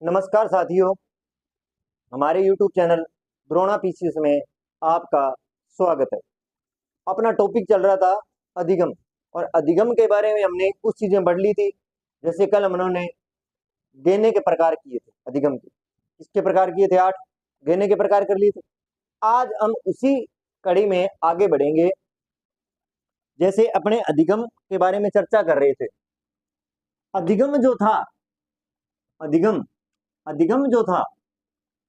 नमस्कार साथियों, हमारे YouTube चैनल द्रोणा पीसीएस में आपका स्वागत है। अपना टॉपिक चल रहा था अधिगम, और अधिगम के बारे में हमने कुछ चीजें पढ़ ली थी। जैसे कल हमने गेने के प्रकार किए थे, अधिगम के किसके प्रकार किए थे, 8 गेने के प्रकार कर लिए थे। आज हम उसी कड़ी में आगे बढ़ेंगे। जैसे अपने अधिगम के बारे में चर्चा कर रहे थे। अधिगम जो था, अधिगम अधिगम जो था,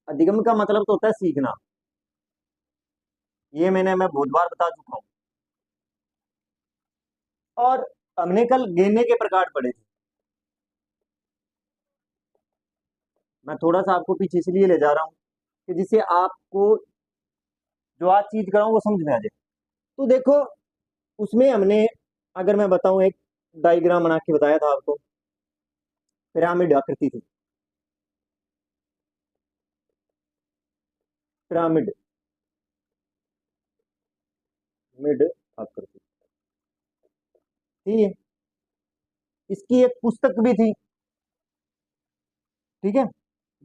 अधिगम का मतलब तो होता है सीखना। ये मैं बहुत बार बता चुका हूं। और हमने कल गेने के प्रकार पढ़े थे। मैं थोड़ा सा आपको पीछे इसलिए ले जा रहा हूं कि जिससे आपको जो आज चीज कराऊं वो समझ में आ जाए। तो देखो, उसमें हमने, अगर मैं बताऊं, एक डायग्राम बना के बताया था आपको। पिरामिड आकृति थी, पिरामिड मिड आकृति थी। इसकी एक पुस्तक भी थी, ठीक है,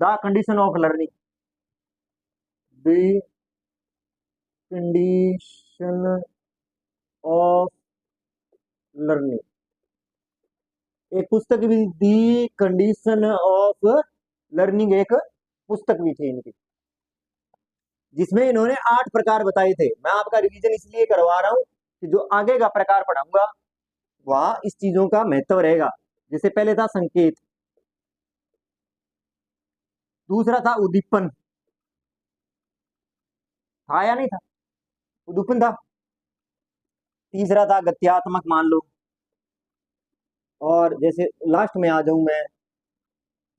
the condition of learning, the condition of learning. एक पुस्तक भी, दी कंडीशन ऑफ लर्निंग, एक पुस्तक भी थी इनकी, जिसमें इन्होंने 8 प्रकार बताए थे। मैं आपका रिवीजन इसलिए करवा रहा हूं कि जो आगे का प्रकार पढ़ाऊंगा वहां इस चीजों का महत्व रहेगा। जैसे पहले था संकेत, दूसरा था उद्दीपन, था या नहीं था, उद्दीपन था। तीसरा था गत्यात्मक, मान लो। और जैसे लास्ट में आ जाऊं मैं,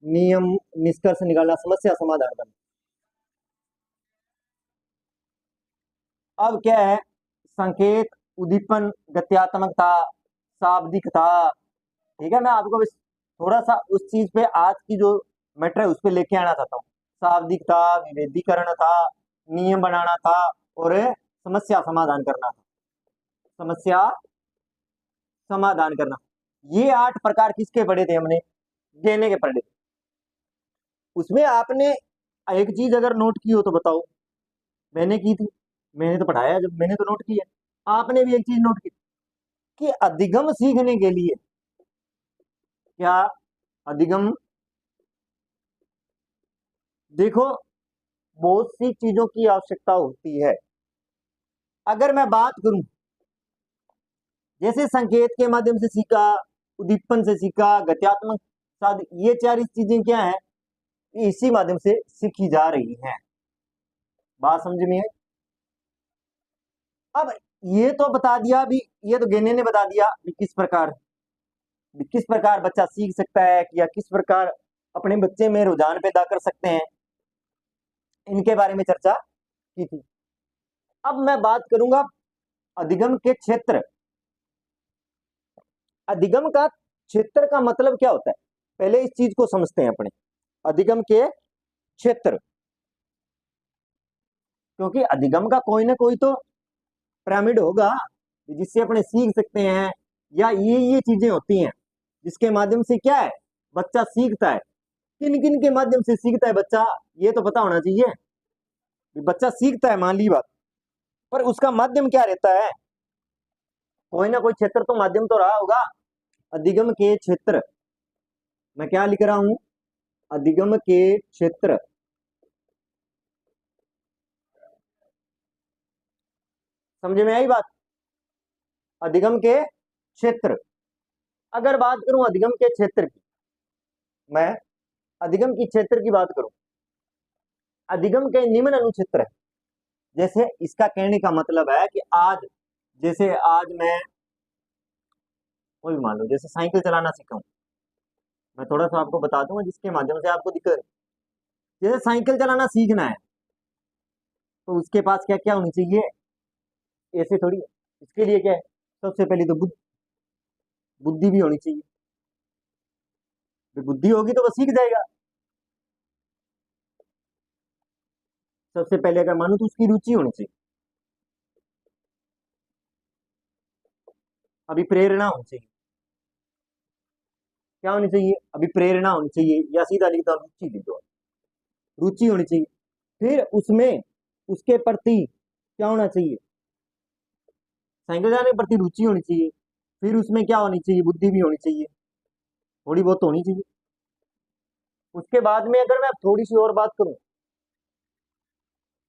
नियम, निष्कर्ष निकालना, समस्या समाधान करना। अब क्या है, संकेत, उद्दीपन, गत्यात्मकता, शाब्दिकता। ठीक है, मैं आपको बस थोड़ा सा उस चीज पे, आज की जो मैटर है उस पे लेके आना चाहता हूँ। शाब्दिकता, विभेदीकरण था, नियम बनाना था, और समस्या समाधान करना था। समस्या समाधान करना, ये 8 प्रकार किसके पढ़े थे हमने, गेने के पढ़े थे। उसमें आपने एक चीज अगर नोट की हो तो बताओ। मैंने की थी, मैंने तो पढ़ाया, जब मैंने तो नोट किया। आपने भी एक चीज नोट की कि अधिगम सीखने के लिए क्या, अधिगम, देखो, बहुत सी चीजों की आवश्यकता होती है। अगर मैं बात करूं, जैसे संकेत के माध्यम से सीखा, उद्दीपन से सीखा, गत्यात्मक साध, ये 4 चीजें क्या है, इसी माध्यम से सीखी जा रही हैं। बात समझ में है। अब ये तो बता दिया भी, ये तो गेने ने बता दिया भी किस प्रकार बच्चा सीख सकता है, या किस प्रकार अपने बच्चे में रुझान पैदा कर सकते हैं, इनके बारे में चर्चा की थी। अब मैं बात करूंगा अधिगम के क्षेत्र। अधिगम का क्षेत्र का मतलब क्या होता है, पहले इस चीज को समझते हैं अपने। अधिगम के क्षेत्र, क्योंकि अधिगम का कोई ना कोई तो पिरामिड होगा जिससे अपने सीख सकते हैं, या ये चीजें होती हैं जिसके माध्यम से क्या है, बच्चा सीखता है। किन किन के माध्यम से सीखता है बच्चा, ये तो पता होना चाहिए। बच्चा सीखता है, मान ली बात, पर उसका माध्यम क्या रहता है, कोई ना कोई क्षेत्र तो माध्यम तो रहा होगा। अधिगम के क्षेत्र, मैं क्या लिख रहा हूं, अधिगम के क्षेत्र। समझ में आई बात, अधिगम के क्षेत्र। अगर बात करूं अधिगम के क्षेत्र की, मैं अधिगम की क्षेत्र की बात करूं, अधिगम के निम्न अनुक्षेत्र है। जैसे इसका कहने का मतलब है कि आज, जैसे आज मैं कोई, मान लो जैसे साइकिल चलाना सीखा हूं, मैं थोड़ा सा आपको बता दूंगा जिसके माध्यम से आपको दिक्कत है। जैसे साइकिल चलाना सीखना है तो उसके पास क्या क्या होनी चाहिए, ऐसे थोड़ी है। इसके लिए क्या है, सबसे पहले तो बुद्धि भी होनी चाहिए। तो बुद्धि होगी तो वो सीख जाएगा। सबसे पहले अगर मानो तो उसकी रुचि होनी चाहिए, अभी प्रेरणा होनी चाहिए। क्या होनी चाहिए, अभी प्रेरणा होनी चाहिए, या सीधा लिखता हूं रुचि दे दो, रुचि होनी चाहिए। फिर उसमें उसके प्रति क्या होना चाहिए, साइकिल चलाने के प्रति रुचि होनी चाहिए। फिर उसमें क्या होनी चाहिए, बुद्धि भी होनी चाहिए, थोड़ी बहुत होनी चाहिए। उसके बाद में अगर मैं थोड़ी सी और बात करूं,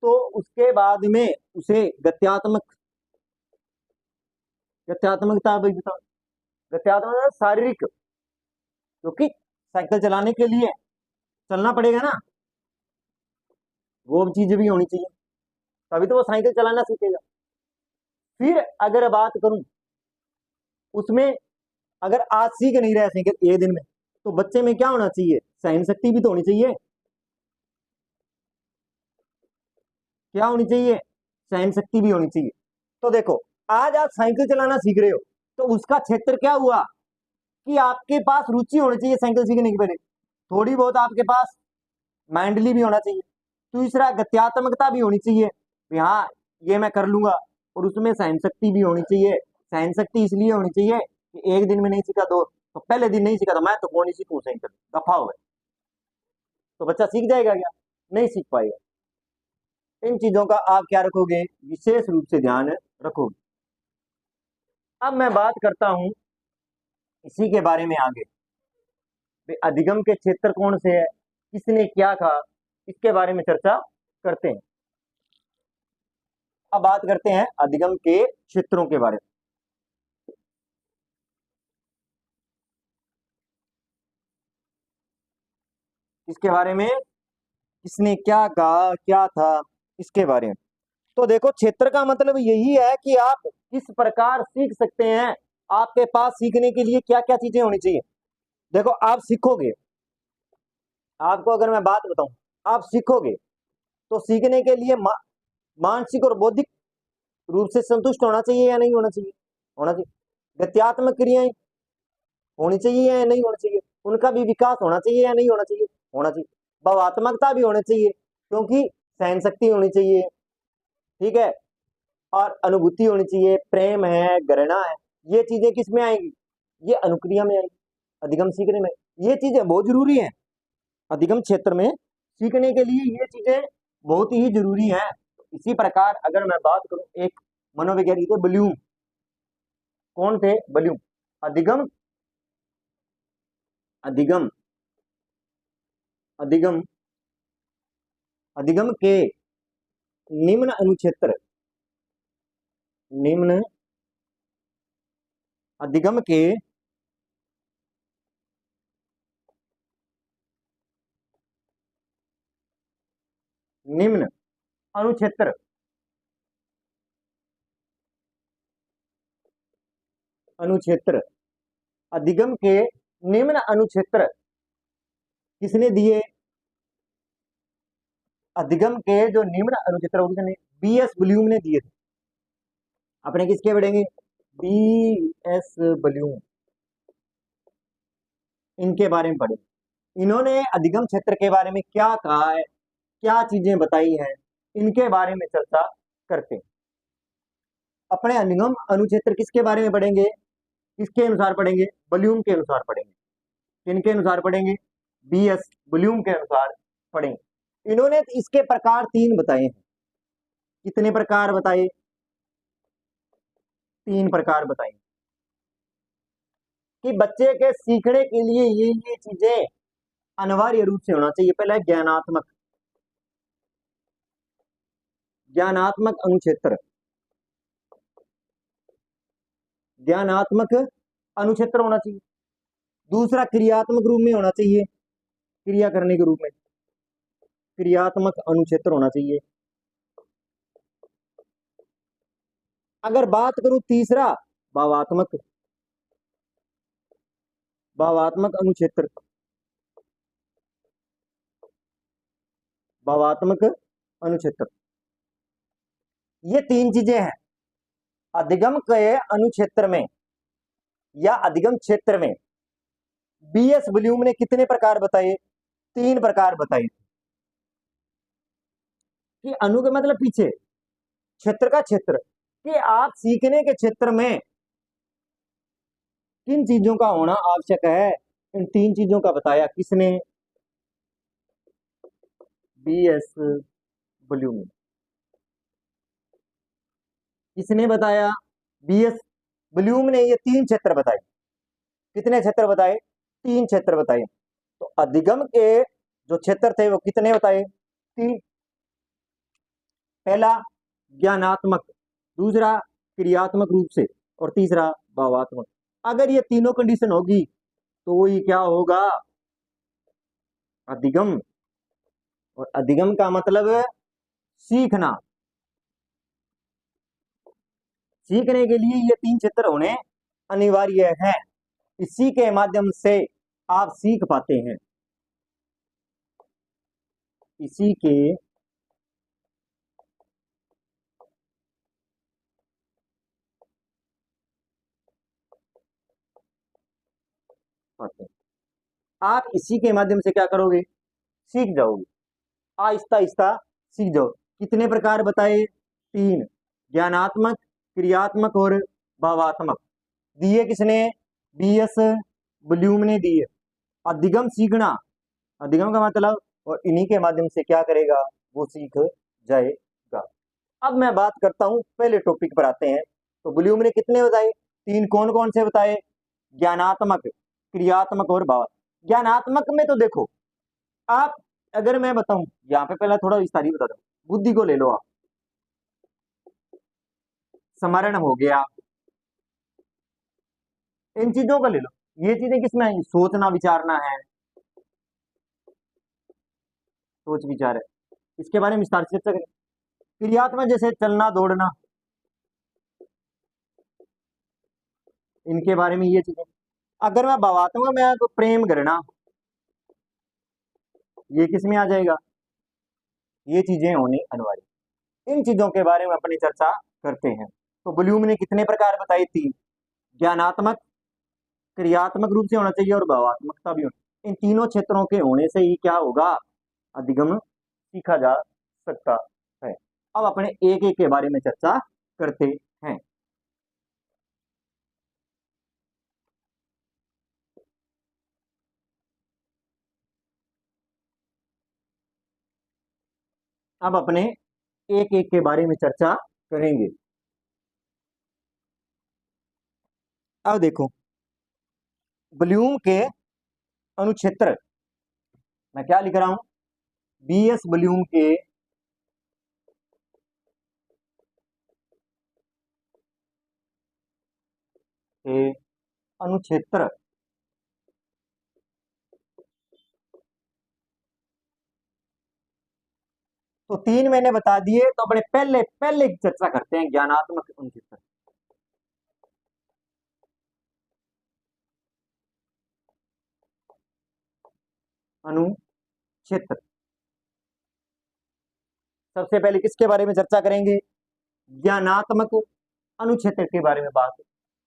तो उसके बाद में उसे गत्यात्मकता भी बताओ। गत्यात्मक शारीरिक, क्योंकि साइकिल चलाने के लिए चलना पड़ेगा ना, वो चीजें भी होनी चाहिए, तभी तो वो साइकिल चलाना सीखेगा। फिर अगर बात करूं उसमें, अगर आज सीख नहीं रहे साइकिल एक दिन में, तो बच्चे में क्या होना चाहिए, सहन शक्ति भी तो होनी चाहिए। क्या होनी चाहिए, सहन शक्ति भी होनी चाहिए। तो देखो, आज आप साइकिल चलाना सीख रहे हो, तो उसका क्षेत्र क्या हुआ कि आपके पास रुचि होनी चाहिए साइकिल सीखने के पहले, थोड़ी बहुत आपके पास माइंडली भी होना चाहिए। दूसरा, गत्यात्मकता भी होनी चाहिए कि हाँ ये मैं कर लूंगा, और उसमें सहन शक्ति भी होनी चाहिए। सहन शक्ति इसलिए होनी चाहिए कि एक दिन में नहीं सीखा, दो तो पहले दिन नहीं सीखा तो मैं तो कौन ही सीखूं साइकिल, दफा हो गए। तो बच्चा सीख जाएगा क्या, नहीं सीख पाएगा। इन चीजों का आप क्या रखोगे, विशेष रूप से ध्यान रखोगे। अब मैं बात करता हूं इसी के बारे में आगे, अधिगम के क्षेत्र कौन से है, किसने क्या कहा, इसके बारे में चर्चा करते हैं। अब बात करते हैं अधिगम के क्षेत्रों के बारे में। इसके बारे में किसने क्या कहा, क्या था, इसके बारे में। तो देखो, क्षेत्र का मतलब यही है कि आप किस प्रकार सीख सकते हैं, आपके पास सीखने के लिए क्या क्या चीजें होनी चाहिए। देखो, आप सीखोगे, आपको अगर मैं बात बताऊं, आप सीखोगे तो सीखने के लिए मानसिक और बौद्धिक रूप से संतुष्ट होना चाहिए या नहीं होना चाहिए, होना चाहिए। गत्यात्मक क्रियाएं होनी चाहिए या नहीं होना चाहिए, उनका भी विकास होना चाहिए या नहीं होना चाहिए, होना चाहिए। भावात्मकता भी होनी चाहिए, क्योंकि सहन शक्ति होनी चाहिए, ठीक है, और अनुभूति होनी चाहिए, प्रेम है, घृणा है। ये चीजें किस में आएंगी, ये अनुक्रिया में आएंगी, अधिगम सीखने में। ये चीजें बहुत जरूरी है, अधिगम क्षेत्र में सीखने के लिए ये चीजें बहुत ही जरूरी है। इसी प्रकार अगर मैं बात करूं, एक मनोवैज्ञानिक थे ब्लूम, कौन थे, ब्लूम। अधिगम अधिगम अधिगम अधिगम के निम्न अनुक्षेत्र, निम्न अधिगम के निम्न अनुक्षेत्र, अनुक्षेत्र अधिगम के निम्न अनुक्षेत्र किसने दिए, अधिगम के जो निम्न अनुक्षेत्र किसने, बी एस ब्लूम ने दिए थे। अपने किसके पढ़ेंगे, बी एस ब्लूम, इनके बारे में पढ़े। इन्होंने अधिगम क्षेत्र के बारे में क्या कहा है, क्या चीजें बताई हैं, इनके बारे में चर्चा करते हैं। अपने अधिगम अनुक्षेत्र किसके बारे में पढ़ेंगे, किसके अनुसार पढ़ेंगे, ब्लूम के अनुसार पढ़ेंगे। किनके अनुसार पढ़ेंगे, बी एस ब्लूम के अनुसार पढ़ेंगे। इन्होंने इसके प्रकार तीन बताए हैं। कितने प्रकार बताए, तीन प्रकार बताए कि बच्चे के सीखने के लिए ये चीजें अनिवार्य रूप से होना चाहिए। पहला है ज्ञानात्मक, ज्ञानात्मक अनुक्षेत्र, ज्ञानात्मक अनुक्षेत्र होना चाहिए। दूसरा, क्रियात्मक रूप में होना चाहिए, क्रिया करने के रूप में क्रियात्मक अनुक्षेत्र होना चाहिए। अगर बात करूं तीसरा, भावात्मक, भावात्मक अनुक्षेत्र, भावात्मक अनुक्षेत्र। ये तीन चीजें हैं। अधिगम के अनुक्षेत्र में या अधिगम क्षेत्र में बी एस ब्लूम ने कितने प्रकार बताए, तीन प्रकार बताए। कि अनु का मतलब पीछे, क्षेत्र का क्षेत्र, कि आप सीखने के क्षेत्र में किन चीजों का होना आवश्यक है, इन तीन चीजों का बताया किसने? BS Bloom. किसने बताया? बीएस ब्लूम ने ये तीन क्षेत्र बताए। कितने क्षेत्र बताए? तीन क्षेत्र बताए। तो अधिगम के जो क्षेत्र थे वो कितने बताए? तीन। पहला ज्ञानात्मक, दूसरा क्रियात्मक रूप से, और तीसरा भावात्मक। अगर ये तीनों कंडीशन होगी तो ये क्या होगा? अधिगम। और अधिगम का मतलब है सीखना। सीखने के लिए ये तीन क्षेत्र होने अनिवार्य है। इसी के माध्यम से आप सीख पाते हैं। इसी के पाते हैं। आप इसी के माध्यम से क्या करोगे? सीख जाओगे। आहिस्ता आहिस्ता सीख जाओ। कितने प्रकार बताए? तीन। ज्ञानात्मक, क्रियात्मक और भावात्मक। दिए किसने? बीएस ब्लूम ने दिए। अधिगम सीखना, अधिगम का मतलब, और इन्हीं के माध्यम से क्या करेगा? वो सीख जाएगा। अब मैं बात करता हूं, पहले टॉपिक पर आते हैं। तो ब्लूम ने कितने बताए? तीन। कौन कौन से बताए? ज्ञानात्मक, क्रियात्मक और भावात्मक। ज्ञानात्मक में तो देखो आप, अगर मैं बताऊं यहाँ पे, पहला थोड़ा विस्तारित बता दो। बुद्धि को ले लो आप, स्मरण हो गया, इन चीजों को ले लो। ये चीजें किसमें आएंगी? सोचना विचारना है, सोच विचार है। इसके बारे में विस्तार से चर्चा करें। क्रियात्मक जैसे चलना दौड़ना, इनके बारे में ये चीजें। अगर मैं भावात्मक में तो प्रेम करना, ये किस में आ जाएगा? ये चीजें होनी अनिवार्य। इन चीजों के बारे में अपनी चर्चा करते हैं। तो ब्लूम ने कितने प्रकार बताए? तीन। ज्ञानात्मक, क्रियात्मक रूप से होना चाहिए और भावात्मकता भी होनी। इन तीनों क्षेत्रों के होने से ही क्या होगा? अधिगम सीखा जा सकता है। अब अपने एक एक के बारे में चर्चा करते हैं। अब अपने एक एक के बारे में चर्चा करेंगे। अब देखो, ब्लूम के अनुक्षेत्र, मैं क्या लिख रहा हूं? बीएस ब्लूम के अनुक्षेत्र। तो तीन मैंने बता दिए, तो अपने पहले पहले की चर्चा करते हैं, ज्ञानात्मक अनुक्षेत्र। अनुक्षेत्र सबसे पहले किसके बारे में चर्चा करेंगे? ज्ञानात्मक अनुक्षेत्र के बारे में बात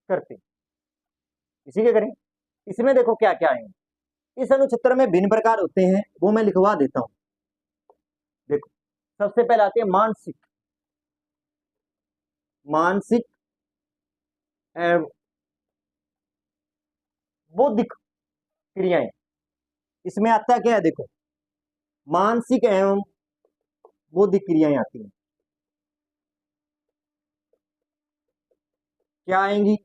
करते हैं। इसी के करें। इसमें देखो क्या क्या है। इस अनुक्षेत्र में भिन्न प्रकार होते हैं, वो मैं लिखवा देता हूं। देखो, सबसे पहले आती है मानसिक, मानसिक एवं बौद्धिक क्रियाएं। इसमें आता क्या है? देखो, मानसिक एवं बौद्धिक क्रियाएं आती हैं। क्या आएंगी?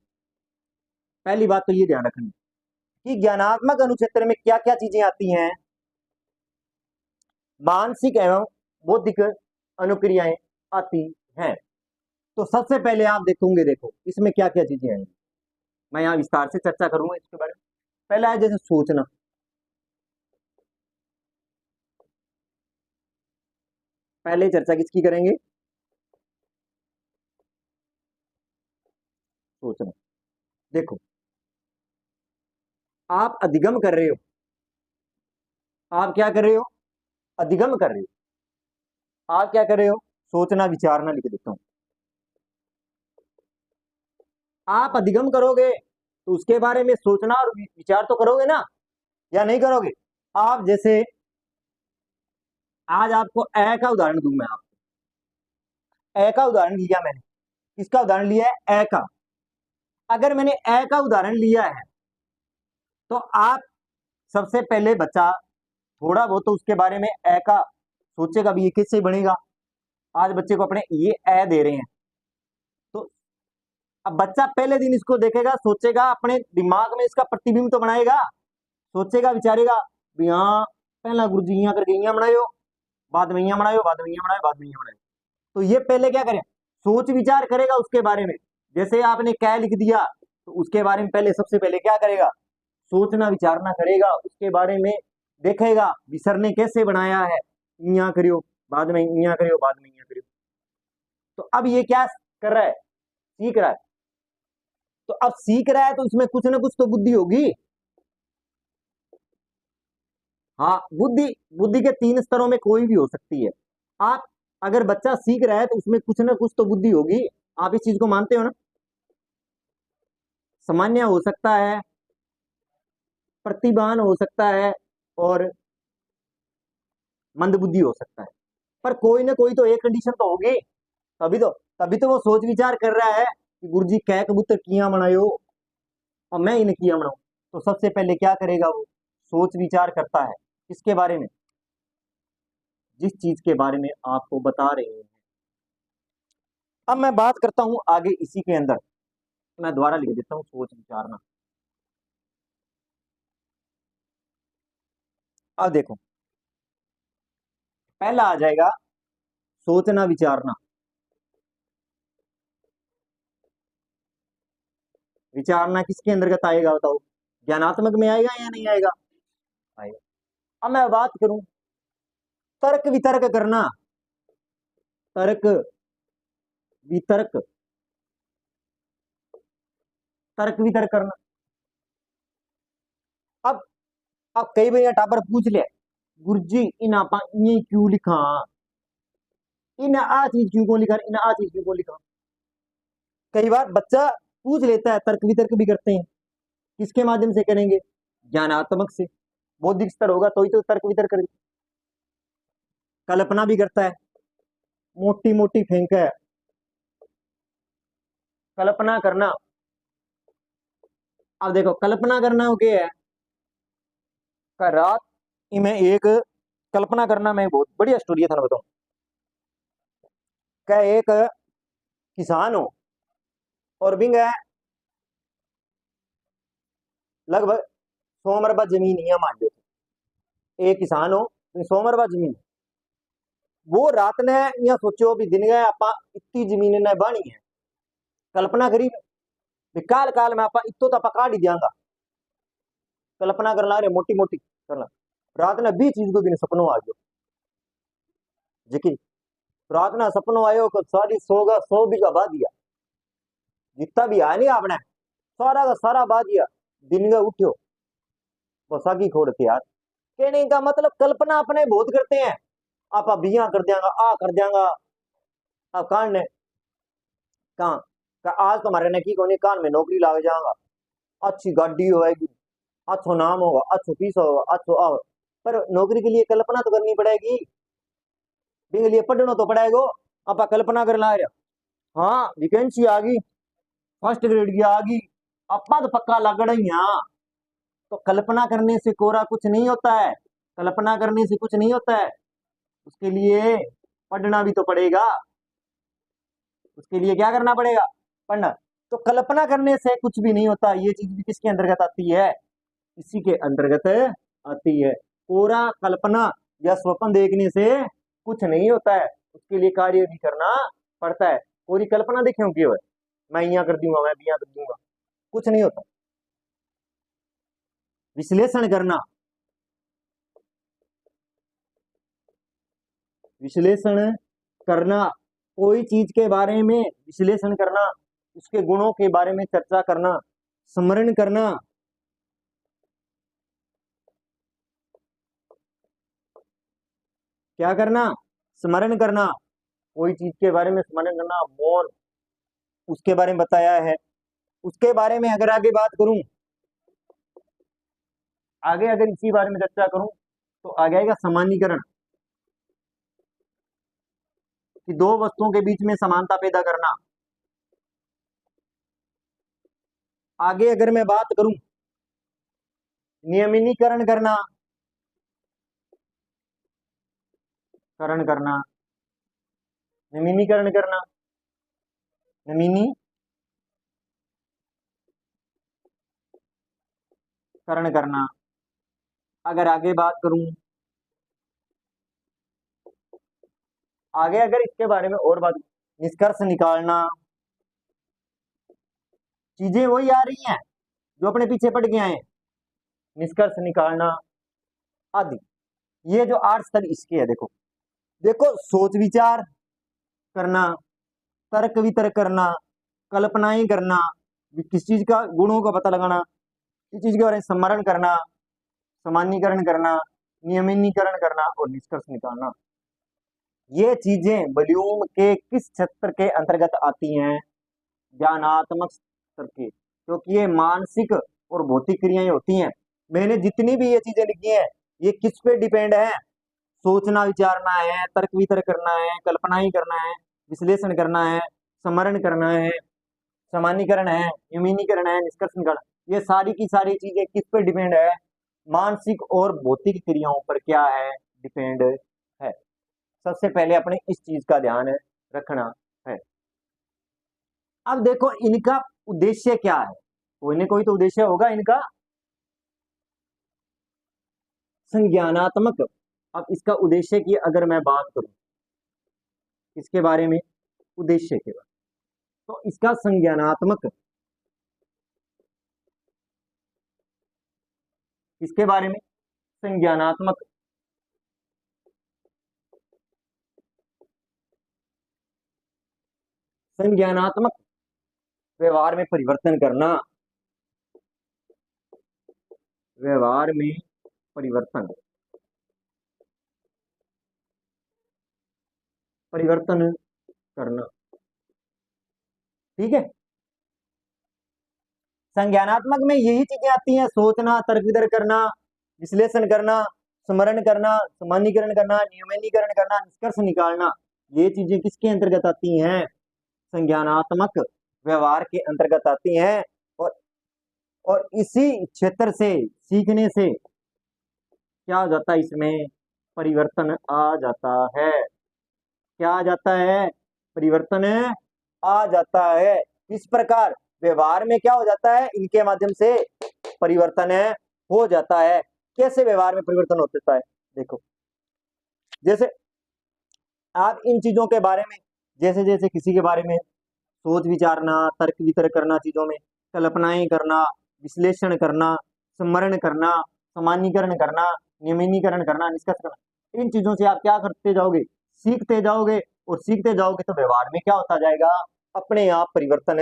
पहली बात तो ये ध्यान रखनी कि ज्ञानात्मक अनुक्षेत्र में क्या क्या चीजें आती हैं। मानसिक एवं बौद्धिक अनुक्रियाएं आती हैं। तो सबसे पहले आप देखोगे, देखो इसमें क्या क्या चीजें आएंगी, मैं यहां विस्तार से चर्चा करूंगा इसके बारे में। पहला है जैसे सोचना। पहले चर्चा किसकी करेंगे? सोचना। देखो, आप अधिगम कर रहे हो, आप क्या कर रहे हो? अधिगम कर रहे हो। आप क्या कर रहे हो? सोचना विचारना लिख देता हूं। आप अधिगम करोगे तो उसके बारे में सोचना और विचार तो करोगे ना, या नहीं करोगे? आप जैसे, आज आपको ए का उदाहरण दूं मैं आपको। ए का उदाहरण लिया मैंने। किसका उदाहरण लिया है? ए का। अगर मैंने ए का उदाहरण लिया है तो आप सबसे पहले बच्चा थोड़ा बहुत तो उसके बारे में ए का सोचेगा भी, ये किससे बनेगा। आज बच्चे को अपने ये ए दे रहे हैं, तो अब बच्चा पहले दिन इसको देखेगा, सोचेगा, अपने दिमाग में इसका प्रतिबिंब तो बनाएगा, सोचेगा, विचारेगा भी हाँ पहला गुरु जी यहाँ करके यहाँ बनायो, बाद में यहाँ बनायो, बाद में यहाँ बनायो, बाद में यहाँ बनायो। तो ये पहले क्या करें, सोच विचार करेगा उसके बारे में। जैसे आपने क्या लिख दिया, तो उसके बारे में पहले सबसे पहले क्या करेगा, सोचना विचारना करेगा, उसके बारे में देखेगा भी सर ने कैसे बनाया है, यहाँ करियो, बाद में यहाँ करियो, बाद में यहाँ करियो। तो अब ये क्या कर रहा है, सीख रहा है। तो अब सीख रहा है तो इसमें कुछ ना कुछ तो बुद्धि होगी। हाँ, बुद्धि, बुद्धि के 3 स्तरों में कोई भी हो सकती है। आप अगर बच्चा सीख रहा है तो उसमें कुछ ना कुछ तो बुद्धि होगी। आप इस चीज को मानते हो ना। सामान्य हो सकता है, प्रतिभान हो सकता है, और मंदबुद्धि हो सकता है, पर कोई ना कोई तो एक कंडीशन तो होगी। तभी तो वो सोच विचार कर रहा है कि गुरुजी कै कबूतर किया बनायो और मैं इन्हें किया बनाऊं। तो सबसे पहले क्या करेगा, वो सोच विचार करता है किसके बारे में, जिस चीज के बारे में आपको बता रहे हैं। अब मैं बात करता हूं आगे इसी के अंदर, मैं दोबारा लिख देता हूं, सोच विचारना। अब देखो, पहला आ जाएगा सोचना विचारना। विचारना किसके अंतर्गत आएगा बताओ, ज्ञानात्मक में आएगा या नहीं आएगा, आएगा। अब मैं बात करूं तर्क वितर्क करना, तर्क वितर्क, तर्क वितर्क करना। अब अब कई बार टापर पूछ ले, गुरुजी इन आप ये क्यों लिखा, इन आ चीज क्यों को लिखा, इन आ चीज क्यों को लिखा। कई बार बच्चा पूछ लेता है, तर्क वितर्क भी करते हैं। किसके माध्यम से करेंगे, ज्ञानात्मक से। बौद्धिक स्तर होगा तो ही तो तर्क वितर्क करेंगे। कल्पना भी करता है, मोटी मोटी फेंक है, कल्पना करना। अब देखो कल्पना करना हो क्या है, का रात में एक कल्पना करना में बहुत बढ़िया स्टोरी है, था बताऊं। क्या एक किसान हो और बिंग है लगभग 100 मरबा जमीन ही मान लो, एक किसान हो 100 मरबा जमीन। वो रात ने यहाँ सोचो भी दिन गए आप इतनी जमीन ने बानी है, कल्पना करी काल काल में आप इतो तो काट ही दियांगा। कल्पना करना रे मोटी मोटी करना, रात ने 20 चीज को दिन सपनों आ गयो, जी रात ना सपनों आयो सारी 100 बीघा बा दिया, जितना भी आया नहीं आपने सारा का सारा बा दिया। दिन का उठ्यो बसाकी खोड़ के यार, कहने का मतलब कल्पना अपने बहुत करते हैं। आप बिया कर देंगा, आ कर देंगा, अब कान ने कहा आज तुम्हारे ने की कोनी कान में नौकरी लाग जाएगा, अच्छी गाड़ी होगी, अच्छो नाम होगा, अच्छो पीसा होगा, अच्छो आओ। पर नौकरी के लिए कल्पना तो करनी पड़ेगी, के लिए पढ़ना तो पड़ेगा। आप कल्पना कर ला रहे, हाँ वैकेंसी आ गई, फर्स्ट ग्रेड की आ गई, अपा तो पक्का लग रही यहाँ। तो कल्पना करने से कोरा कुछ नहीं होता है, कल्पना करने से कुछ नहीं होता है, उसके लिए पढ़ना भी तो पड़ेगा। उसके लिए क्या करना पड़ेगा, पढ़ना। तो कल्पना करने से कुछ भी नहीं होता, ये चीज भी किसके अंतर्गत आती है, इसी के अंतर्गत आती है। पूरा कल्पना या स्वप्न देखने से कुछ नहीं होता है, उसके लिए कार्य भी करना पड़ता है। पूरी कल्पना देखे क्यों है, मैं यहाँ कर दूंगा, मैं भी यहाँ कर दूंगा, कुछ नहीं होता। विश्लेषण करना, विश्लेषण करना, कोई चीज के बारे में विश्लेषण करना, उसके गुणों के बारे में चर्चा करना, स्मरण करना। क्या करना, स्मरण करना, कोई चीज के बारे में स्मरण करना, मौन, उसके बारे में बताया है। उसके बारे में अगर आगे बात करूं, आगे अगर इसी बारे में चर्चा करूं तो आगे आएगा सामान्यीकरण, कि दो वस्तुओं के बीच में समानता पैदा करना। आगे अगर मैं बात करूं नियमिनीकरण करना, करण करना, नियमिनीकरण करना, नियमिनीकरण करना। अगर आगे बात करूं, आगे अगर इसके बारे में और बात, निष्कर्ष निकालना, चीजें वही आ रही हैं जो अपने पीछे पड़ गए हैं, निष्कर्ष निकालना आदि। ये जो 8 स्तर इसके है, देखो देखो, सोच विचार करना, तर्क वितर्क करना, कल्पनाएं करना, किस चीज का गुणों का पता लगाना, किस चीज के बारे में स्मरण करना, सामान्यीकरण करना, नियमिनीकरण करना और निष्कर्ष निकालना। ये चीजें वॉल्यूम के किस क्षेत्र के अंतर्गत आती हैं? ज्ञानात्मक स्तर के, क्योंकि ये मानसिक और भौतिक क्रियाएं होती हैं। मैंने जितनी भी ये चीजें लिखी हैं, ये किस पे डिपेंड है? सोचना विचारना है, तर्क वितर्क करना है, कल्पना ही करना है, विश्लेषण करना है, स्मरण करना है, सामान्यीकरण है, यूमिनीकरण है, निष्कर्ष निकालना। ये सारी की सारी चीजें किस पे डिपेंड है? मानसिक और भौतिक क्रियाओं पर क्या है? डिपेंड है। सबसे पहले अपने इस चीज का ध्यान रखना है। अब देखो इनका उद्देश्य क्या है, कोई ना कोई तो उद्देश्य होगा इनका, संज्ञानात्मक। अब इसका उद्देश्य की अगर मैं बात करूं, इसके बारे में, उद्देश्य के बारे में, तो इसका संज्ञानात्मक, इसके बारे में संज्ञानात्मक, संज्ञानात्मक व्यवहार में परिवर्तन करना, व्यवहार में परिवर्तन, परिवर्तन करना। ठीक है, संज्ञानात्मक में यही चीजें आती हैं, सोचना, तर्क वितर्क करना, विश्लेषण करना, स्मरण करना, सामान्यीकरण करना, नियमनीकरण करना, निष्कर्ष निकालना। ये चीजें किसके अंतर्गत आती हैं? संज्ञानात्मक व्यवहार के अंतर्गत आती हैं। और इसी क्षेत्र से, सीखने से क्या आ जाता है? इसमें परिवर्तन आ जाता है। क्या आ जाता है? परिवर्तन आ जाता है। इस प्रकार व्यवहार में क्या हो जाता है? इनके माध्यम से परिवर्तन हो जाता है। कैसे व्यवहार में परिवर्तन होता है? देखो, जैसे आप इन चीजों के बारे में, जैसे जैसे किसी के बारे में सोच विचारना, तर्क वितर्क करना, चीजों में कल्पनाएं करना, विश्लेषण करना, स्मरण करना, सामान्यीकरण करना, नियमिनीकरण करना, निष्कर्ष करना, इन चीजों से आप क्या करते जाओगे? सीखते जाओगे। और सीखते जाओगे तो व्यवहार में क्या होता जाएगा? अपने आप परिवर्तन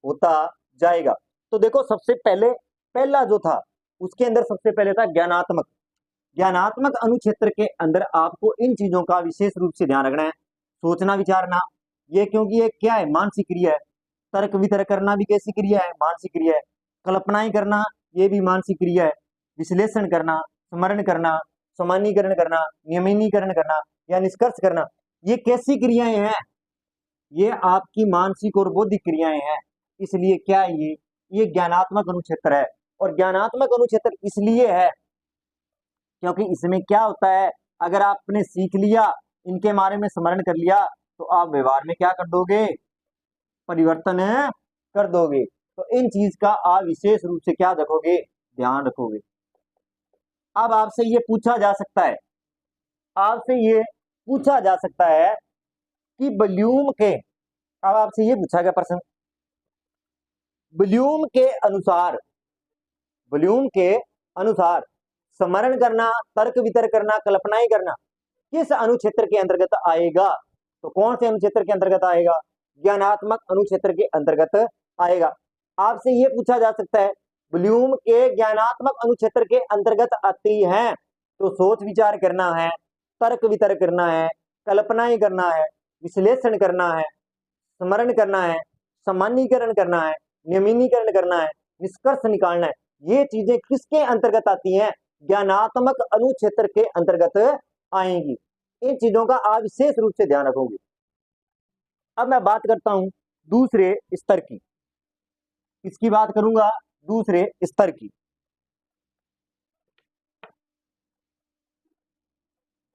होता जाएगा। तो देखो, सबसे पहले पहला जो था, उसके अंदर सबसे पहले था ज्ञानात्मक। ज्ञानात्मक अनुक्षेत्र के अंदर आपको इन चीजों का विशेष रूप से ध्यान रखना है। सोचना विचारना, ये क्योंकि ये क्या है? मानसिक क्रिया है। तर्क वितर्क करना भी कैसी क्रिया है? मानसिक क्रिया है। कल्पनाएं करना, ये भी मानसिक क्रिया है। विश्लेषण करना, स्मरण करना, सामान्यीकरण करना, नियमिनीकरण करना या निष्कर्ष करना, ये कैसी क्रियाएं हैं? ये आपकी मानसिक और बौद्धिक क्रियाएं हैं। इसलिए क्या है? ये ज्ञानात्मक अनुक्षेत्र है। और ज्ञानात्मक अनुक्षेत्र इसलिए है क्योंकि इसमें क्या होता है? अगर आपने सीख लिया, इनके बारे में स्मरण कर लिया, तो आप व्यवहार में क्या कर दोगे? परिवर्तन कर दोगे। तो इन चीज का आप विशेष रूप से क्या रखोगे? ध्यान रखोगे। अब आपसे ये पूछा जा सकता है, आपसे ये पूछा जा सकता है कि वॉल्यूम के, अब आपसे ये पूछा गया प्रश्न, वॉल्यूम के अनुसार, वॉल्यूम के अनुसार स्मरण करना, तर्क वितर्क करना, कल्पनाएं करना किस अनुक्षेत्र के अंतर्गत आएगा? तो कौन से अनुक्षेत्र के अंतर्गत आएगा? ज्ञानात्मक अनुक्षेत्र के अंतर्गत आएगा। आपसे यह पूछा जा सकता है, वॉल्यूम के ज्ञानात्मक अनुक्षेत्र के अंतर्गत आती है तो सोच विचार करना है, तर्क वितर्क करना है, कल्पनाएं करना है, विश्लेषण करना है, स्मरण करना है, सामान्यीकरण करना है, नियमिनीकरण करना है, निष्कर्ष निकालना है। ये चीजें किसके अंतर्गत आती हैं? ज्ञानात्मक अनुक्षेत्र के अंतर्गत आएंगी। इन चीजों का आप विशेष रूप से ध्यान रखोगे। अब मैं बात करता हूं दूसरे स्तर की, इसकी बात करूंगा दूसरे स्तर की।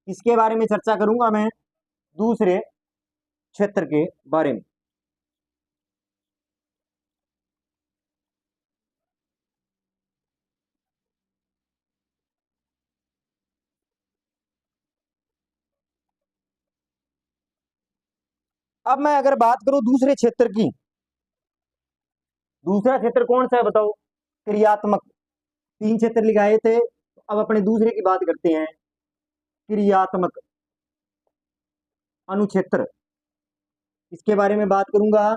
इसके बारे में चर्चा करूंगा मैं दूसरे क्षेत्र के बारे में। अब मैं अगर बात करूं दूसरे क्षेत्र की, दूसरा क्षेत्र कौन सा है बताओ? क्रियात्मक। तीन क्षेत्र लिखाए थे, अब अपने दूसरे की बात करते हैं, क्रियात्मक अनुक्षेत्र। इसके बारे में बात करूंगा,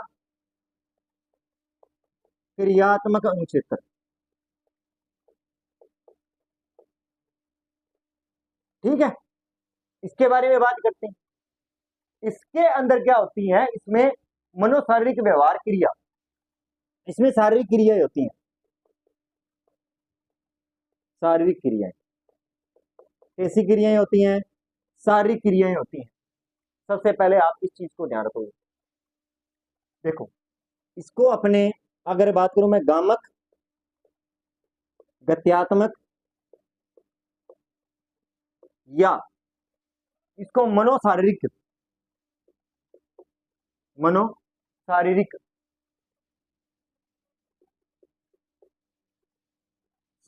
क्रियात्मक अनुक्षेत्र। ठीक है, इसके बारे में बात करते हैं। इसके अंदर क्या होती है? इसमें मनोशारीरिक व्यवहार क्रिया, इसमें शारीरिक क्रियाएं होती हैं। शारीरिक क्रियाएं कैसी क्रियाएं होती हैं? शारीरिक क्रियाएं होती हैं। सबसे पहले आप इस चीज को ध्यान रखोगे, देखो इसको अपने अगर बात करूं मैं, गामक, गत्यात्मक या इसको मनोशारीरिक, मनोशारीरिक,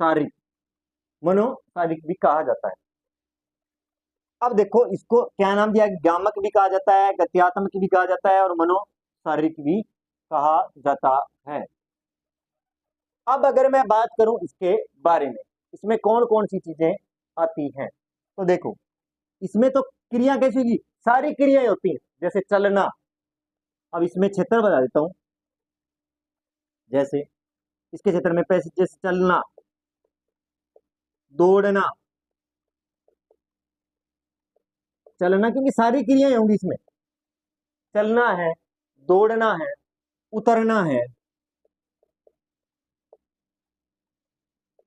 शारीरिक, मनोशारीरिक भी कहा जाता है। अब देखो इसको क्या नाम दिया? गामक भी कहा जाता है, गत्यात्मक भी कहा जाता है और मनोशारीरिक भी कहा जाता है। अब अगर मैं बात करूं इसके बारे में, इसमें कौन कौन सी चीजें आती हैं, तो देखो इसमें तो क्रिया कैसी की सारी क्रियाएं होती हैं, जैसे चलना। अब इसमें क्षेत्र बता देता हूं, जैसे इसके क्षेत्र में पैसे, जैसे चलना, दौड़ना, चलना क्योंकि सारी क्रियाएं होंगी इसमें, चलना है, दौड़ना है, उतरना है।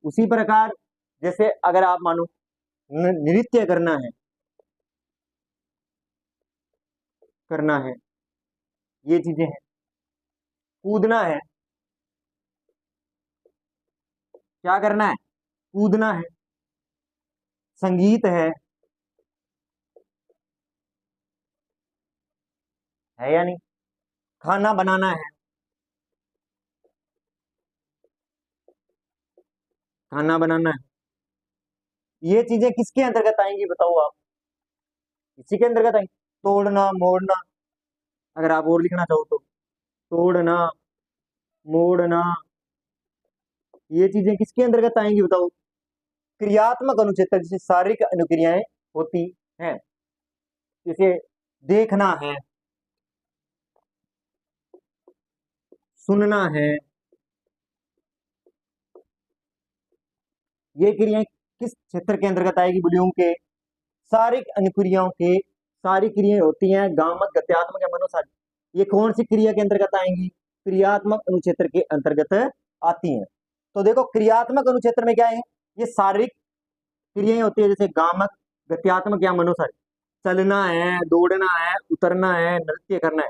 उसी प्रकार जैसे अगर आप मानो नृत्य करना है, करना है, ये चीजें हैं। कूदना है, क्या करना है? कूदना है। संगीत है या नहीं? खाना बनाना है, खाना बनाना है। ये चीजें किसके अंतर्गत आएंगी बताओ आप? इसी के अंतर्गत आएंगी। तोड़ना, मोड़ना, अगर आप और लिखना चाहो तो तोड़ना, मोड़ना, ये चीजें किसके अंतर्गत आएंगी बताओ? क्रियात्मक अनुक्षेत्र, जिसे शारीरिक अनुक्रियाएं होती हैं। जैसे देखना है, सुनना है, ये क्रियाएं किस क्षेत्र के अंतर्गत आएगी? बुलियों के शारीरिक अनुक्रियाओं के, सारी क्रियाएं होती हैं गामक, गत्यात्मक या मनोशारीरिक। ये कौन सी क्रिया के अंतर्गत आएंगी? क्रियात्मक अनुक्षेत्र के अंतर्गत आती हैं। तो देखो क्रियात्मक अनुक्षेत्र में क्या है? ये शारीरिक क्रियाएं होती है, जैसे गामक, गत्यात्मक या मनोशारीरिक। चलना है, दौड़ना है, उतरना है, नृत्य करना है,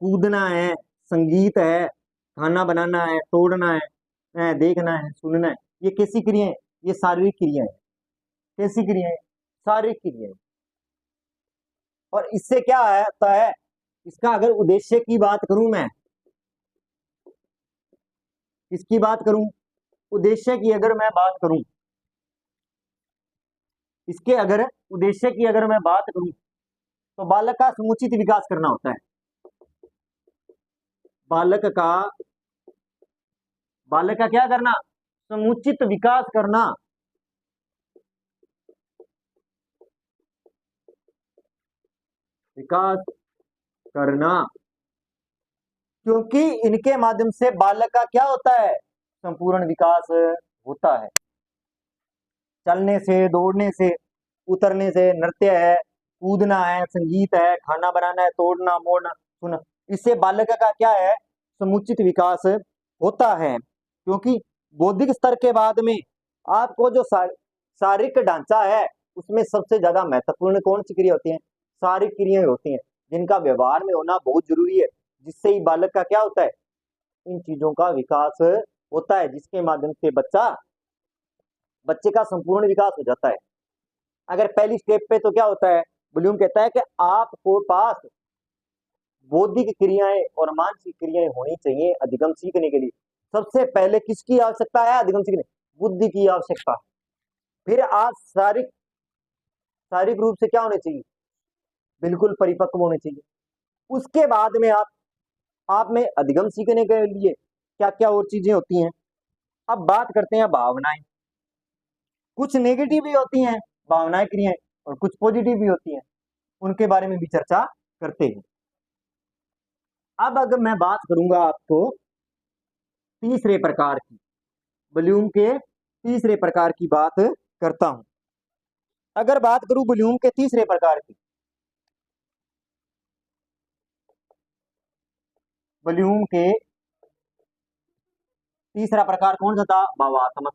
कूदना है, संगीत है, खाना बनाना है, तोड़ना है, देखना है, सुनना है। ये कैसी क्रिया है? ये शारीरिक क्रिया है। कैसी क्रिया है? शारीरिक क्रिया है। और इससे क्या आता है? इसका अगर उद्देश्य की बात करूं मैं, इसकी बात करूं, उद्देश्य की अगर मैं बात करूं, इसके अगर उद्देश्य की अगर मैं बात करूं, तो बालक का समुचित विकास करना होता है। बालक का, बालक का क्या करना? समुचित विकास करना। विकास करना, क्योंकि इनके माध्यम से बालक का क्या होता है? संपूर्ण विकास होता है। चलने से, दौड़ने से, उतरने से, नृत्य है, कूदना है, संगीत है, खाना बनाना है, तोड़ना, मोड़ना, सुना, इससे बालक का क्या है? समुचित विकास होता है। क्योंकि बौद्धिक स्तर के बाद में आपको जो शारीरिक ढांचा है, उसमें सबसे ज्यादा महत्वपूर्ण कौन सी क्रिया होती है? शारीरिक क्रियाएं होती हैं, जिनका व्यवहार में होना बहुत जरूरी है, जिससे ही बालक का क्या होता है? इन चीजों का विकास होता है, जिसके माध्यम से बच्चे का संपूर्ण विकास हो जाता है। अगर पहली स्टेप पे तो क्या होता है, ब्लूम कहता है कि आपको पास बौद्धिक क्रियाएं और मानसिक क्रियाएं होनी चाहिए अधिगम सीखने के लिए। सबसे पहले किसकी आवश्यकता है अधिगम सीखने, बुद्धि की आवश्यकता। फिर आप शारीरिक शारीरिक रूप से क्या होने चाहिए, बिल्कुल परिपक्व होने चाहिए। उसके बाद में आप में अधिगम सीखने के लिए क्या क्या और चीजें होती हैं। अब बात करते हैं भावनाएं। कुछ नेगेटिव भी होती हैं भावनाएं क्रियाएं और कुछ पॉजिटिव भी होती हैं, उनके बारे में भी चर्चा करते हैं। अब अगर मैं बात करूंगा आपको तीसरे प्रकार की, ब्लूम के तीसरे प्रकार की बात करता हूं। अगर बात करूं ब्लूम के तीसरे प्रकार की, ब्लूम के तीसरा प्रकार कौन सा था, भावात्मक।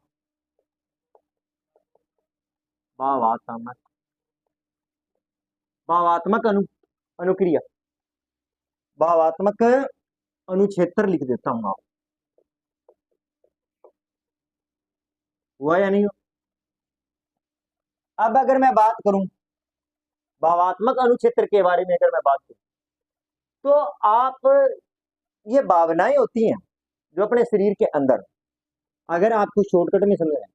भावात्मक भावात्मक अनुक्रिया, भावात्मक अनुक्षेत्र लिख देता हूं आप, हुआ या नहीं हुआ। अब अगर मैं बात करूं भावात्मक अनुक्षेत्र के बारे में, अगर मैं बात करूं तो आप, ये भावनाएं होती हैं जो अपने शरीर के अंदर, अगर आपको शॉर्टकट में समझना है,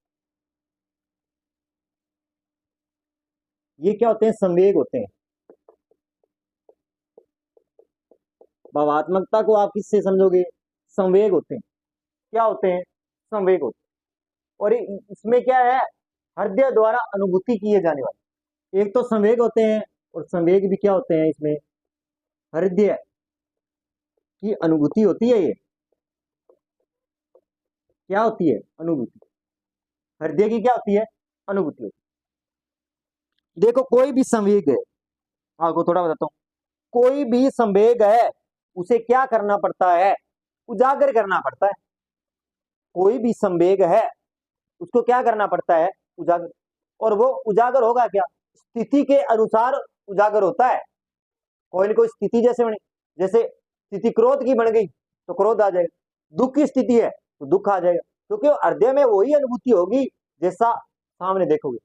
ये क्या होते हैं, संवेग होते हैं। भावात्मकता को आप किससे समझोगे, संवेग होते हैं। क्या होते हैं, संवेग होते हैं। और इसमें क्या है, हृदय द्वारा अनुभूति किए जाने वाले एक तो संवेग होते हैं, और संवेग भी क्या होते हैं, इसमें हृदय की अनुभूति होती है। ये क्या होती है, अनुभूति, हृदय की क्या होती है, अनुभूति होती है। देखो कोई भी संवेग है, आपको थोड़ा बताता हूं, कोई भी संवेग है उसे क्या करना पड़ता है, उजागर करना पड़ता है। कोई भी संवेग है उसको क्या करना पड़ता है, उजागर। और वो उजागर होगा क्या, स्थिति के अनुसार उजागर होता है। कोई ना कोई स्थिति जैसे बनी, जैसे स्थिति क्रोध की बन गई तो क्रोध आ जाएगा, दुख की स्थिति है तो दुख आ जाएगा, क्योंकि हृदय में वही अनुभूति होगी जैसा सामने देखोगे।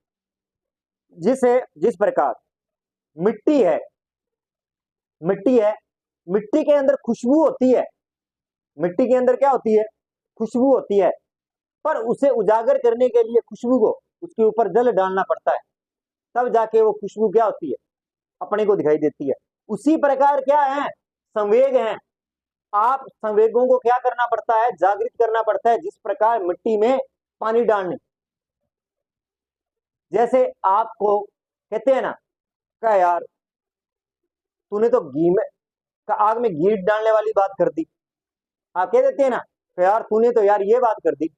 जिस प्रकार मिट्टी है, मिट्टी है, मिट्टी के अंदर खुशबू होती है, मिट्टी के अंदर क्या होती है, खुशबू होती है। पर उसे उजागर करने के लिए खुशबू को उसके ऊपर जल डालना पड़ता है, तब जाके वो खुशबू क्या होती है, अपने को दिखाई देती है। उसी प्रकार क्या है, संवेग है। आप संवेगों को क्या करना पड़ता है, जागृत करना पड़ता है। जिस प्रकार मिट्टी में पानी डालने, जैसे आपको कहते हैं ना, क्या यार तूने तो घी में आग में घी डालने वाली बात कर दी, आप कह देते हैं ना, यार तूने तो यार ये बात कर दी,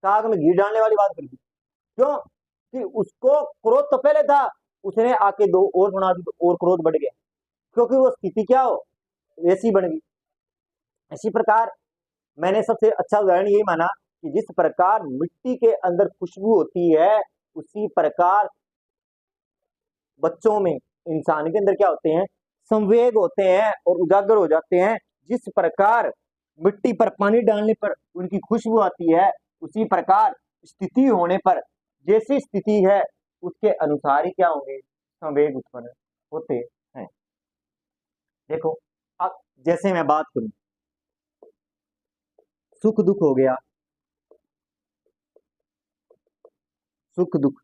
आग में घी डालने वाली बात कर दी। क्यों कि उसको क्रोध तो पहले था, उसने आके दो और सुना दी तो और क्रोध बढ़ गया, क्योंकि वो स्थिति क्या हो, वैसी बन गई। इसी प्रकार मैंने सबसे अच्छा उदाहरण यही माना कि जिस प्रकार मिट्टी के अंदर खुशबू होती है, उसी प्रकार बच्चों में, इंसान के अंदर क्या होते हैं, संवेग होते हैं और उजागर हो जाते हैं। जिस प्रकार मिट्टी पर पानी डालने पर उनकी खुशबू आती है, उसी प्रकार स्थिति होने पर, जैसी स्थिति है उसके अनुसार ही क्या होंगे, संवेग उत्पन्न होते हैं। देखो अब जैसे मैं बात करूं, सुख दुख हो गया, सुख दुख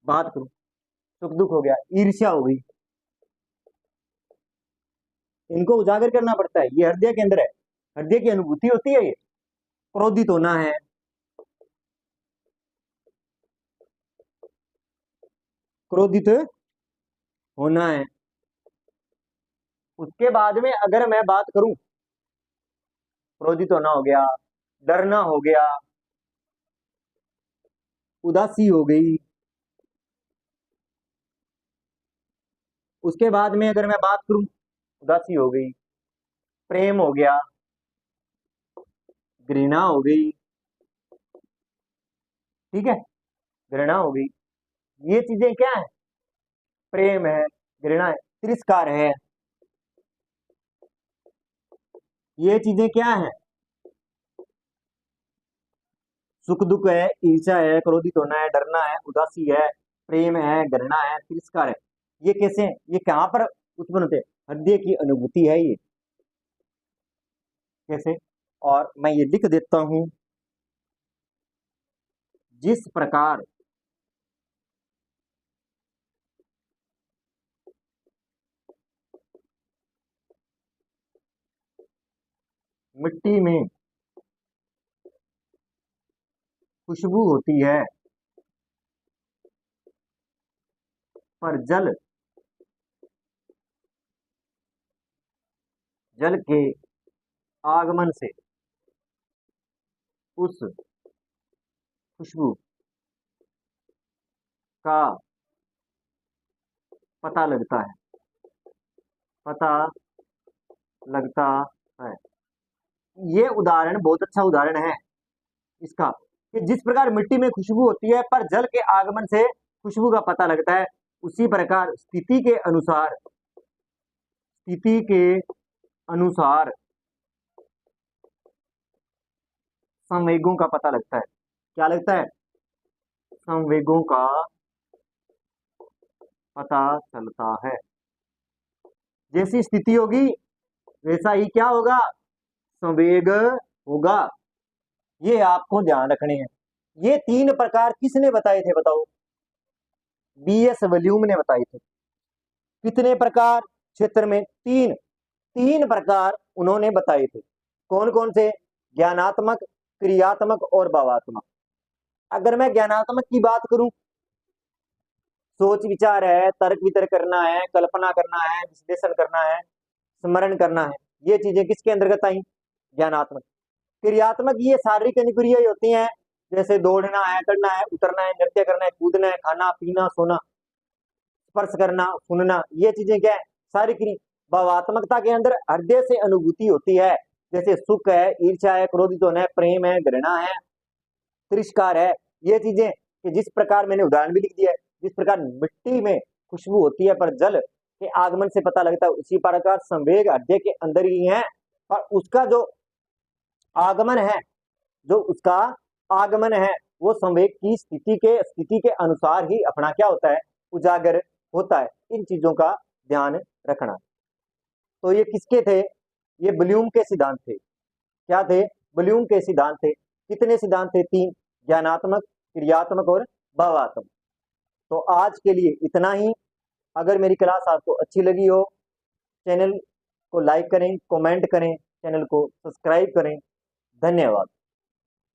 बात करूं, सुख दुख हो गया, ईर्ष्या हो गई, इनको उजागर करना पड़ता है। ये हृदय के अंदर है, हृदय की अनुभूति होती है। ये क्रोधित होना है, क्रोधित होना है। उसके बाद में अगर मैं बात करूं, क्रोधित होना हो गया, डरना हो गया, उदासी हो गई। उसके बाद में अगर मैं बात करूं, उदासी हो गई, प्रेम हो गया, घृणा हो गई, ठीक है, घृणा हो गई। ये चीजें क्या है, प्रेम है, घृणा है, तिरस्कार है, ये चीजें क्या है, सुख दुख है, ईर्ष्या है, क्रोधित होना है, डरना है, उदासी है, प्रेम है, घृणा है, तिरस्कार है। ये कैसे हैं? ये कहाँ पर उत्पन्न होते हैं? हृदय की अनुभूति है ये। कैसे? और मैं ये लिख देता हूं, जिस प्रकार मिट्टी में खुशबू होती है पर जल जल के आगमन से उस खुशबू का पता लगता है, पता लगता है। ये उदाहरण बहुत अच्छा उदाहरण है इसका, कि जिस प्रकार मिट्टी में खुशबू होती है पर जल के आगमन से खुशबू का पता लगता है, उसी प्रकार स्थिति के अनुसार संवेगों का पता लगता है। क्या लगता है? संवेगों का पता चलता है। जैसी स्थिति होगी वैसा ही क्या होगा? संवेग होगा। ये आपको ध्यान रखने हैं। ये 3 प्रकार किसने बताए थे बताओ? बीएस वॉल्यूम ने बताए थे। कितने प्रकार? क्षेत्र में 3 प्रकार उन्होंने बताए थे। कौन कौन से? ज्ञानात्मक, क्रियात्मक और भावात्मक। अगर मैं ज्ञानात्मक की बात करूं, सोच विचार है, तर्क वितर्क करना है, कल्पना करना है, विश्लेषण करना है, स्मरण करना है, ये चीजें किसके अंतर्गत आई? ज्ञानात्मक। क्रियात्मक ये शारीरिक अनुक्रिया होती हैं, जैसे दौड़ना है, चढ़ना है, उतरना है, नृत्य करना है, कूदना है, खाना पीना, सोना, स्पर्श करना, सुनना, ये चीजें क्या है? सारी क्रिया। भावात्मकता के अंदर हृदय से अनुभूति होती है, जैसे सुख है, ईर्ष्या है, क्रोधित होना है, प्रेम है, घृणा है, तिरस्कार है, ये चीजें। कि जिस प्रकार मैंने उदाहरण भी लिख दिया है, जिस प्रकार मिट्टी में खुशबू होती है पर जल के आगमन से पता लगता है, उसी प्रकार संवेग हृदय के अंदर ही है, और उसका जो आगमन है, जो उसका आगमन है, वो संवेग की स्थिति के अनुसार ही अपना क्या होता है? उजागर होता है। इन चीजों का ध्यान रखना। तो ये किसके थे? ये ब्लूम के सिद्धांत थे। क्या थे? ब्लूम के सिद्धांत थे। कितने सिद्धांत थे? 3। ज्ञानात्मक, क्रियात्मक और भावात्मक। तो आज के लिए इतना ही। अगर मेरी क्लास आपको अच्छी लगी हो, चैनल को लाइक करें, कमेंट करें, चैनल को सब्सक्राइब करें। धन्यवाद।